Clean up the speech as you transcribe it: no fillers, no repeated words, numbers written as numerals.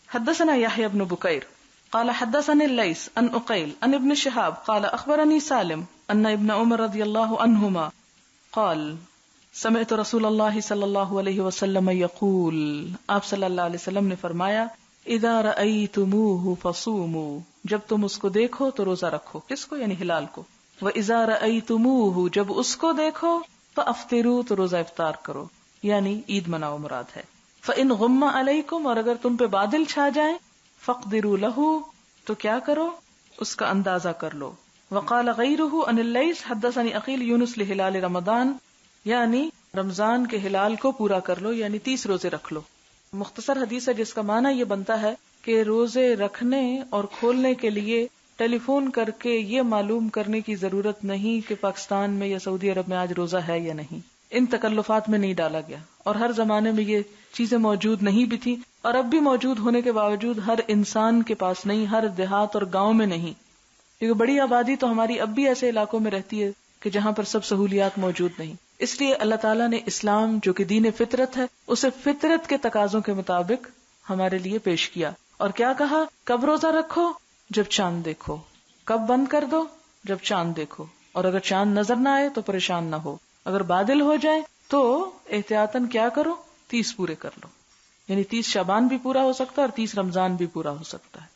حدثنا يحيى بن بكير قال حدثني الليث عن عقيل عن ابن شهاب قال اخبرني سالم ان ابن عمر رضی اللہ عنہما قال سمعت رسول اللہ صلی اللہ علیہ وسلم یقول، آپ صلی اللہ علیہ وسلم نے فرمایا، اذا رأیتموہ فصوموا، جب تم اس کو دیکھو تو روزہ رکھو. کس کو؟ یعنی ہلال کو. وَإِذَا رَأَيْتُمُوهُ، جب اس کو دیکھو فَأَفْطِرُوا، تو روزہ افطار کرو، یعنی عید مناؤ مراد ہے. فَإِنْ غُمَّ عَلَيْكُمْ، اور اگر تم پہ بادل چھا جائیں، فَاقْدِرُوا لَهُ، تو کیا کرو؟ اس کا اندازہ کر لو. وقال غیرہ عن الليث حدثني عقیل یونس لہلال رمضان، یعنی رمضان کے ہلال کو پورا کر لو، یعنی 30 روزے رکھ لو. مختصر حدیث ہے جس کا معنی یہ بنتا ہے کہ روزے رکھنے اور کھولنے کے لیے ٹیلی فون کر کے یہ معلوم کرنے کی ضرورت نہیں کہ پاکستان میں یا سعودی عرب میں آج روزہ ہے یا نہیں. ان تکلفات میں نہیں ڈالا گیا، اور ہر زمانے میں یہ چیزیں موجود نہیں بھی تھی، اور اب بھی موجود ہونے کے باوجود ہر انسان کے پاس نہیں، ہر دیہات اور گاؤں میں نہیں، کیونکہ بڑی آبادی تو ہماری اب بھی ایسے علاقوں میں رہتی ہے کہ جہاں پر سب سہولیات موجود نہیں. اس لیے اللہ تعالیٰ نے اسلام جو کہ دین فطرت ہے، اسے فطرت کے تقاضوں کے مطابق ہمارے لیے پیش کیا. اور کیا کہا؟ کب روزہ رکھو؟ جب چاند دیکھو. کب بند کر دو؟ جب چاند دیکھو. اور اگر چاند نظر نہ آئے تو پریشان نہ ہو. اگر بادل ہو جائے تو احتیاطاً کیا کرو؟ 30 پورے کر لو. یعنی 30 شعبان بھی پورا ہو سکتا ہے اور 30 رمضان بھی پورا ہو سکتا ہے.